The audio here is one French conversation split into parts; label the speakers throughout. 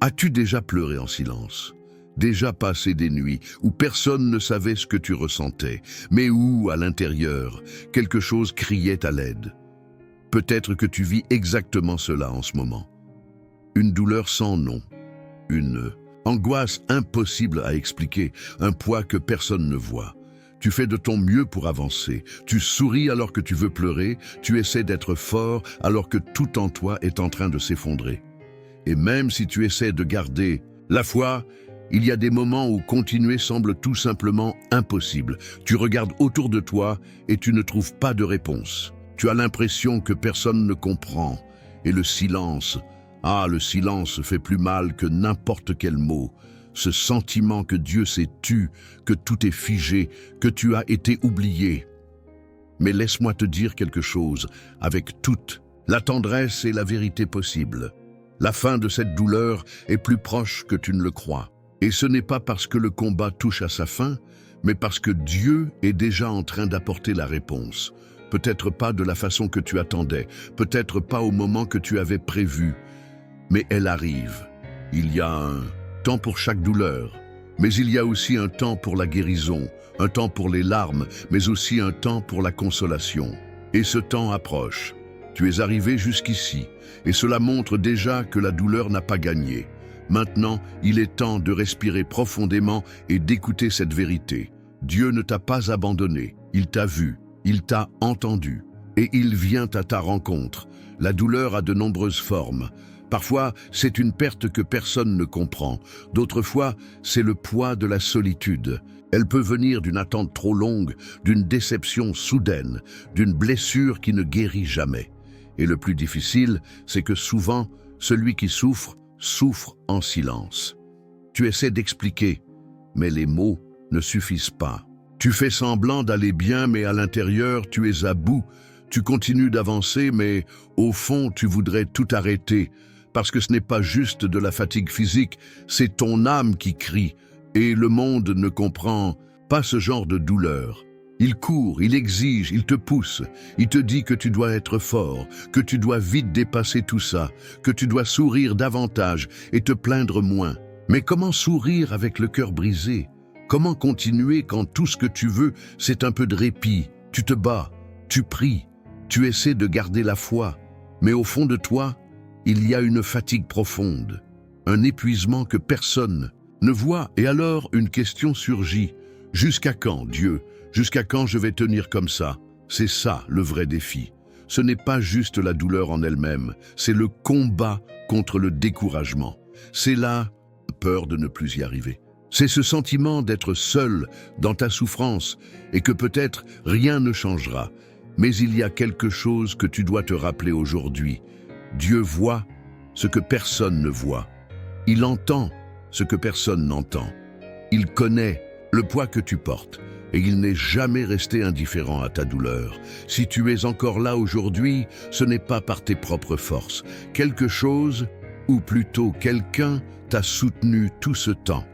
Speaker 1: As-tu déjà pleuré en silence? Déjà passé des nuits où personne ne savait ce que tu ressentais, mais où, à l'intérieur, quelque chose criait à l'aide? Peut-être que tu vis exactement cela en ce moment. Une douleur sans nom, une angoisse impossible à expliquer, un poids que personne ne voit. Tu fais de ton mieux pour avancer, tu souris alors que tu veux pleurer, tu essaies d'être fort alors que tout en toi est en train de s'effondrer. Et même si tu essaies de garder la foi, il y a des moments où continuer semble tout simplement impossible. Tu regardes autour de toi et tu ne trouves pas de réponse. Tu as l'impression que personne ne comprend. Et le silence fait plus mal que n'importe quel mot. Ce sentiment que Dieu s'est tu, que tout est figé, que tu as été oublié. Mais laisse-moi te dire quelque chose, avec toute la tendresse et la vérité possible. La fin de cette douleur est plus proche que tu ne le crois. Et ce n'est pas parce que le combat touche à sa fin, mais parce que Dieu est déjà en train d'apporter la réponse. Peut-être pas de la façon que tu attendais, peut-être pas au moment que tu avais prévu, mais elle arrive. Il y a un temps pour chaque douleur, mais il y a aussi un temps pour la guérison, un temps pour les larmes, mais aussi un temps pour la consolation. Et ce temps approche. Tu es arrivé jusqu'ici, et cela montre déjà que la douleur n'a pas gagné. Maintenant, il est temps de respirer profondément et d'écouter cette vérité. Dieu ne t'a pas abandonné, il t'a vu, il t'a entendu, et il vient à ta rencontre. La douleur a de nombreuses formes. Parfois, c'est une perte que personne ne comprend. D'autres fois, c'est le poids de la solitude. Elle peut venir d'une attente trop longue, d'une déception soudaine, d'une blessure qui ne guérit jamais. Et le plus difficile, c'est que souvent, celui qui souffre en silence. Tu essaies d'expliquer, mais les mots ne suffisent pas. Tu fais semblant d'aller bien, mais à l'intérieur, tu es à bout. Tu continues d'avancer, mais au fond, tu voudrais tout arrêter. Parce que ce n'est pas juste de la fatigue physique, c'est ton âme qui crie. Et le monde ne comprend pas ce genre de douleur. Il court, il exige, il te pousse. Il te dit que tu dois être fort, que tu dois vite dépasser tout ça, que tu dois sourire davantage et te plaindre moins. Mais comment sourire avec le cœur brisé? Comment continuer quand tout ce que tu veux, c'est un peu de répit? Tu te bats, tu pries, tu essaies de garder la foi. Mais au fond de toi, il y a une fatigue profonde, un épuisement que personne ne voit. Et alors une question surgit. Jusqu'à quand, Dieu? Jusqu'à quand je vais tenir comme ça? C'est ça le vrai défi. Ce n'est pas juste la douleur en elle-même, c'est le combat contre le découragement. C'est la peur de ne plus y arriver. C'est ce sentiment d'être seul dans ta souffrance et que peut-être rien ne changera. Mais il y a quelque chose que tu dois te rappeler aujourd'hui. Dieu voit ce que personne ne voit. Il entend ce que personne n'entend. Il connaît le poids que tu portes. Et il n'est jamais resté indifférent à ta douleur. Si tu es encore là aujourd'hui, ce n'est pas par tes propres forces. Quelque chose, ou plutôt quelqu'un, t'a soutenu tout ce temps.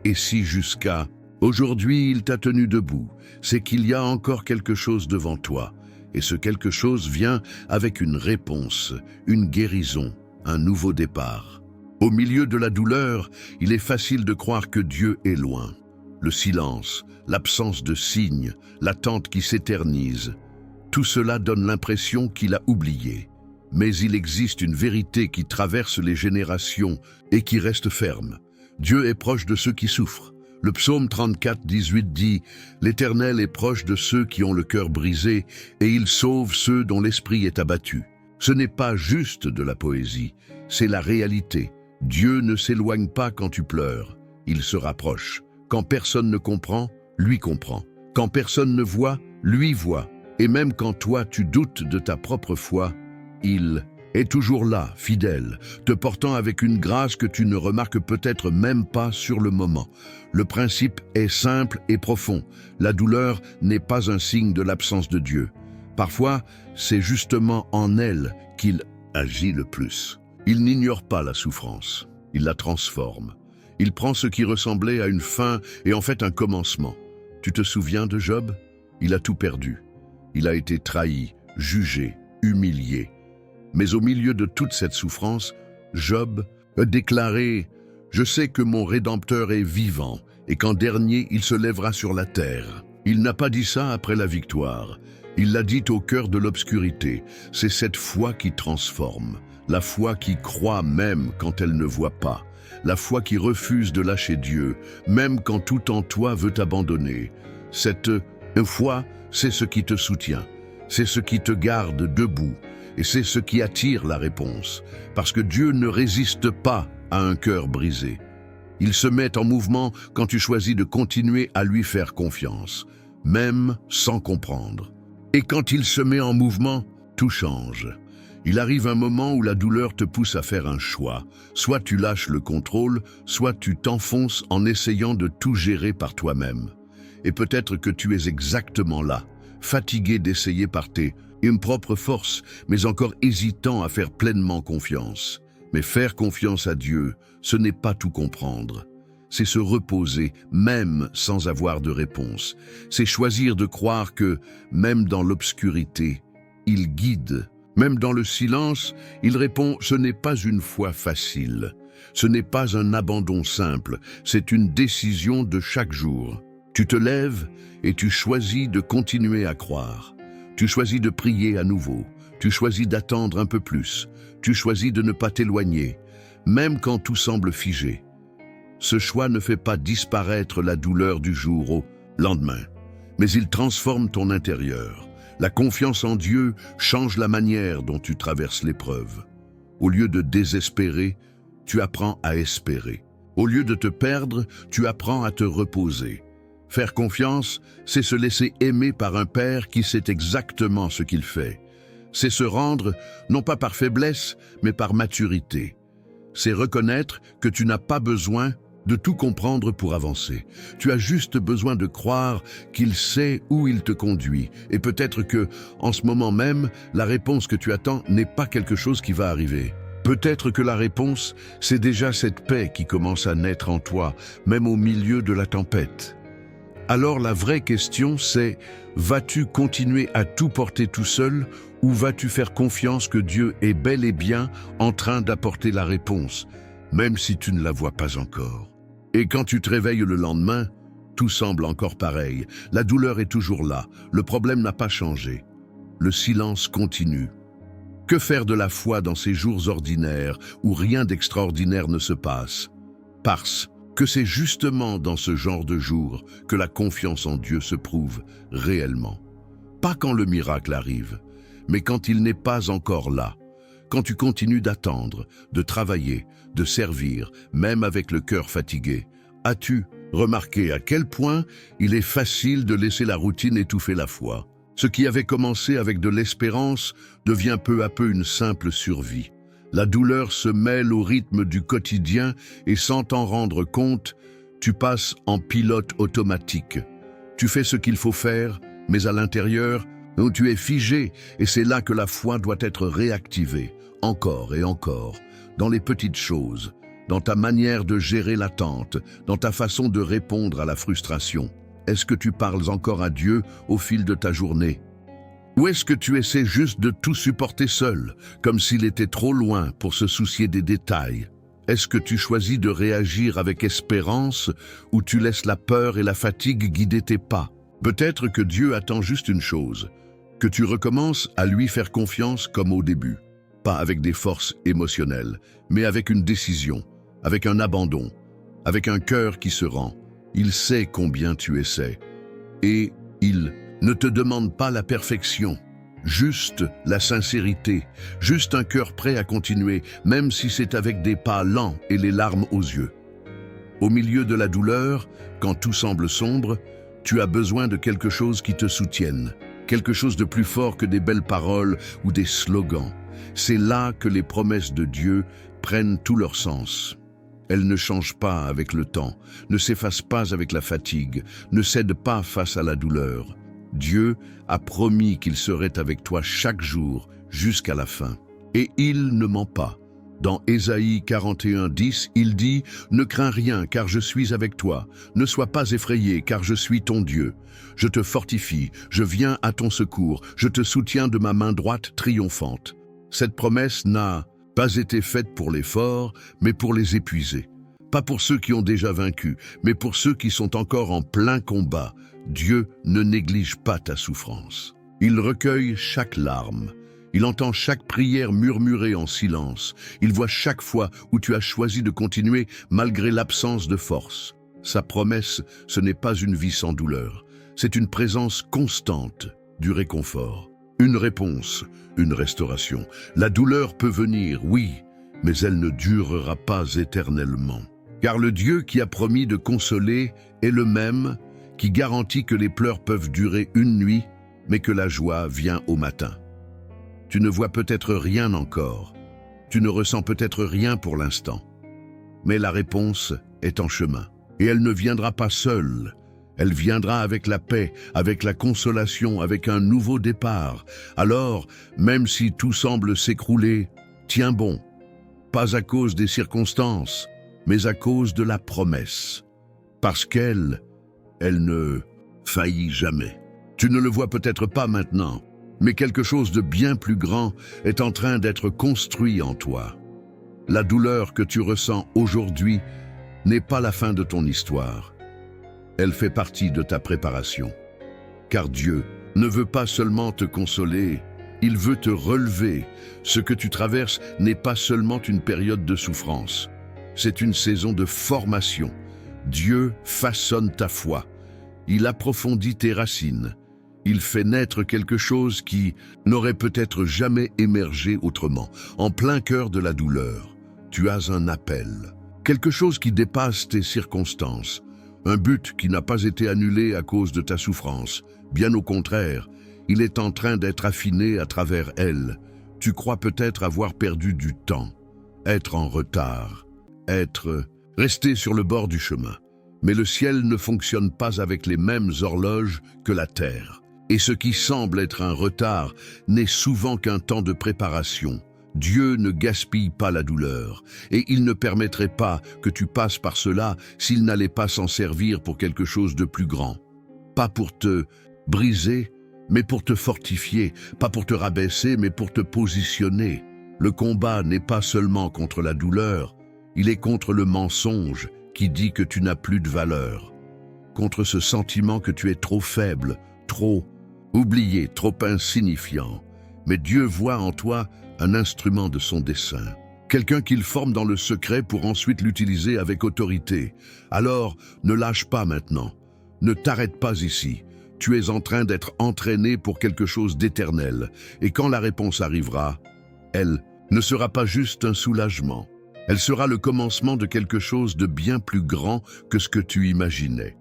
Speaker 1: Et si jusqu'à aujourd'hui il t'a tenu debout, c'est qu'il y a encore quelque chose devant toi. Et ce quelque chose vient avec une réponse, une guérison, un nouveau départ. Au milieu de la douleur, il est facile de croire que Dieu est loin. Le silence, l'absence de signes, l'attente qui s'éternise, tout cela donne l'impression qu'il a oublié. Mais il existe une vérité qui traverse les générations et qui reste ferme. Dieu est proche de ceux qui souffrent. Le psaume 34, 18 dit « L'Éternel est proche de ceux qui ont le cœur brisé et il sauve ceux dont l'esprit est abattu. » Ce n'est pas juste de la poésie, c'est la réalité. Dieu ne s'éloigne pas quand tu pleures, il se rapproche. Quand personne ne comprend, lui comprend. Quand personne ne voit, lui voit. Et même quand toi tu doutes de ta propre foi, il est toujours là, fidèle, te portant avec une grâce que tu ne remarques peut-être même pas sur le moment. Le principe est simple et profond. La douleur n'est pas un signe de l'absence de Dieu. Parfois, c'est justement en elle qu'il agit le plus. Il n'ignore pas la souffrance, il la transforme. Il prend ce qui ressemblait à une fin et en fait un commencement. Tu te souviens de Job? Il a tout perdu. Il a été trahi, jugé, humilié. Mais au milieu de toute cette souffrance, Job a déclaré Je sais que mon Rédempteur est vivant et qu'en dernier, il se lèvera sur la terre. Il n'a pas dit ça après la victoire. Il l'a dit au cœur de l'obscurité. C'est cette foi qui transforme, la foi qui croit même quand elle ne voit pas, la foi qui refuse de lâcher Dieu, même quand tout en toi veut t'abandonner. Cette foi, c'est ce qui te soutient, c'est ce qui te garde debout, et c'est ce qui attire la réponse, parce que Dieu ne résiste pas à un cœur brisé. Il se met en mouvement quand tu choisis de continuer à lui faire confiance, même sans comprendre. Et quand il se met en mouvement, tout change. Il arrive un moment où la douleur te pousse à faire un choix. Soit tu lâches le contrôle, soit tu t'enfonces en essayant de tout gérer par toi-même. Et peut-être que tu es exactement là, fatigué d'essayer par tes propres forces, mais encore hésitant à faire pleinement confiance. Mais faire confiance à Dieu, ce n'est pas tout comprendre. C'est se reposer, même sans avoir de réponse. C'est choisir de croire que, même dans l'obscurité, il guide. Même dans le silence, il répond « ce n'est pas une foi facile. Ce n'est pas un abandon simple, c'est une décision de chaque jour. Tu te lèves et tu choisis de continuer à croire. Tu choisis de prier à nouveau. Tu choisis d'attendre un peu plus. Tu choisis de ne pas t'éloigner, même quand tout semble figé. Ce choix ne fait pas disparaître la douleur du jour au lendemain, mais il transforme ton intérieur. La confiance en Dieu change la manière dont tu traverses l'épreuve. Au lieu de désespérer, tu apprends à espérer. Au lieu de te perdre, tu apprends à te reposer. Faire confiance, c'est se laisser aimer par un Père qui sait exactement ce qu'il fait. C'est se rendre, non pas par faiblesse, mais par maturité. C'est reconnaître que tu n'as pas besoin de tout comprendre pour avancer. Tu as juste besoin de croire qu'il sait où il te conduit. Et peut-être que, en ce moment même, la réponse que tu attends n'est pas quelque chose qui va arriver. Peut-être que la réponse, c'est déjà cette paix qui commence à naître en toi, même au milieu de la tempête. Alors la vraie question c'est, vas-tu continuer à tout porter tout seul ou vas-tu faire confiance que Dieu est bel et bien en train d'apporter la réponse, même si tu ne la vois pas encore? Et quand tu te réveilles le lendemain, tout semble encore pareil. La douleur est toujours là, le problème n'a pas changé. Le silence continue. Que faire de la foi dans ces jours ordinaires où rien d'extraordinaire ne se passe? Parce que c'est justement dans ce genre de jours que la confiance en Dieu se prouve réellement. Pas quand le miracle arrive, mais quand il n'est pas encore là. Quand tu continues d'attendre, de travailler, de servir, même avec le cœur fatigué. As-tu remarqué à quel point il est facile de laisser la routine étouffer la foi? Ce qui avait commencé avec de l'espérance devient peu à peu une simple survie. La douleur se mêle au rythme du quotidien et sans t'en rendre compte, tu passes en pilote automatique. Tu fais ce qu'il faut faire, mais à l'intérieur, tu es figé et c'est là que la foi doit être réactivée, encore et encore, dans les petites choses, dans ta manière de gérer l'attente, dans ta façon de répondre à la frustration. Est-ce que tu parles encore à Dieu au fil de ta journée? Ou est-ce que tu essaies juste de tout supporter seul, comme s'il était trop loin pour se soucier des détails? Est-ce que tu choisis de réagir avec espérance ou tu laisses la peur et la fatigue guider tes pas? Peut-être que Dieu attend juste une chose, que tu recommences à lui faire confiance comme au début. Pas avec des forces émotionnelles, mais avec une décision, avec un abandon, avec un cœur qui se rend. Il sait combien tu essaies. Et il ne te demande pas la perfection, juste la sincérité, juste un cœur prêt à continuer, même si c'est avec des pas lents et les larmes aux yeux. Au milieu de la douleur, quand tout semble sombre, tu as besoin de quelque chose qui te soutienne, quelque chose de plus fort que des belles paroles ou des slogans. C'est là que les promesses de Dieu prennent tout leur sens. Elles ne changent pas avec le temps, ne s'effacent pas avec la fatigue, ne cèdent pas face à la douleur. Dieu a promis qu'il serait avec toi chaque jour jusqu'à la fin. Et il ne ment pas. Dans Ésaïe 41:10, il dit « Ne crains rien, car je suis avec toi. Ne sois pas effrayé, car je suis ton Dieu. Je te fortifie, je viens à ton secours, je te soutiens de ma main droite triomphante. » Cette promesse n'a pas été faite pour les forts, mais pour les épuisés. Pas pour ceux qui ont déjà vaincu, mais pour ceux qui sont encore en plein combat. Dieu ne néglige pas ta souffrance. Il recueille chaque larme. Il entend chaque prière murmurée en silence. Il voit chaque fois où tu as choisi de continuer malgré l'absence de force. Sa promesse, ce n'est pas une vie sans douleur. C'est une présence constante du réconfort. Une réponse, une restauration. La douleur peut venir, oui, mais elle ne durera pas éternellement. Car le Dieu qui a promis de consoler est le même qui garantit que les pleurs peuvent durer une nuit, mais que la joie vient au matin. Tu ne vois peut-être rien encore. Tu ne ressens peut-être rien pour l'instant. Mais la réponse est en chemin. Et elle ne viendra pas seule. Elle viendra avec la paix, avec la consolation, avec un nouveau départ. Alors, même si tout semble s'écrouler, tiens bon. Pas à cause des circonstances, mais à cause de la promesse. Parce qu'elle ne faillit jamais. Tu ne le vois peut-être pas maintenant, mais quelque chose de bien plus grand est en train d'être construit en toi. La douleur que tu ressens aujourd'hui n'est pas la fin de ton histoire. Elle fait partie de ta préparation. Car Dieu ne veut pas seulement te consoler, il veut te relever. Ce que tu traverses n'est pas seulement une période de souffrance, c'est une saison de formation. Dieu façonne ta foi. Il approfondit tes racines. Il fait naître quelque chose qui n'aurait peut-être jamais émergé autrement. En plein cœur de la douleur, tu as un appel. Quelque chose qui dépasse tes circonstances. Un but qui n'a pas été annulé à cause de ta souffrance. Bien au contraire, il est en train d'être affiné à travers elle. Tu crois peut-être avoir perdu du temps, être en retard, resté sur le bord du chemin. Mais le ciel ne fonctionne pas avec les mêmes horloges que la terre. Et ce qui semble être un retard n'est souvent qu'un temps de préparation. Dieu ne gaspille pas la douleur, et il ne permettrait pas que tu passes par cela s'il n'allait pas s'en servir pour quelque chose de plus grand. Pas pour te briser, mais pour te fortifier, pas pour te rabaisser, mais pour te positionner. Le combat n'est pas seulement contre la douleur, il est contre le mensonge qui dit que tu n'as plus de valeur, contre ce sentiment que tu es trop faible, trop oublié, trop insignifiant. Mais Dieu voit en toi un instrument de son dessein, quelqu'un qu'il forme dans le secret pour ensuite l'utiliser avec autorité. Alors, ne lâche pas maintenant, ne t'arrête pas ici. Tu es en train d'être entraîné pour quelque chose d'éternel, et quand la réponse arrivera, elle ne sera pas juste un soulagement. Elle sera le commencement de quelque chose de bien plus grand que ce que tu imaginais.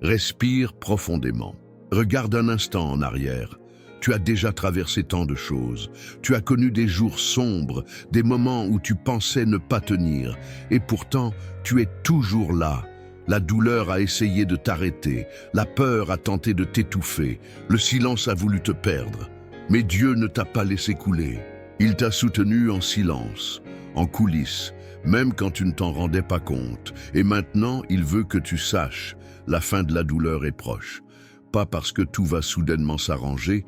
Speaker 1: Respire profondément. Regarde un instant en arrière. Tu as déjà traversé tant de choses. Tu as connu des jours sombres, des moments où tu pensais ne pas tenir. Et pourtant, tu es toujours là. La douleur a essayé de t'arrêter. La peur a tenté de t'étouffer. Le silence a voulu te perdre. Mais Dieu ne t'a pas laissé couler. Il t'a soutenu en silence, en coulisses, même quand tu ne t'en rendais pas compte. Et maintenant, il veut que tu saches, la fin de la douleur est proche. Pas parce que tout va soudainement s'arranger,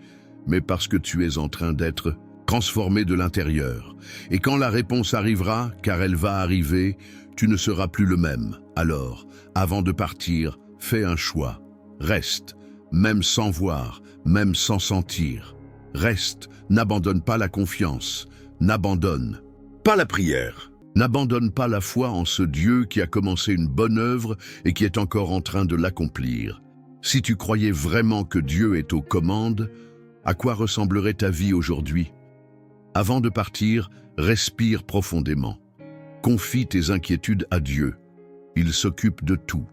Speaker 1: mais parce que tu es en train d'être transformé de l'intérieur. Et quand la réponse arrivera, car elle va arriver, tu ne seras plus le même. Alors, avant de partir, fais un choix. Reste, même sans voir, même sans sentir. Reste, n'abandonne pas la confiance, n'abandonne pas la prière. N'abandonne pas la foi en ce Dieu qui a commencé une bonne œuvre et qui est encore en train de l'accomplir. Si tu croyais vraiment que Dieu est aux commandes, à quoi ressemblerait ta vie aujourd'hui? Avant de partir, respire profondément. Confie tes inquiétudes à Dieu. Il s'occupe de tout.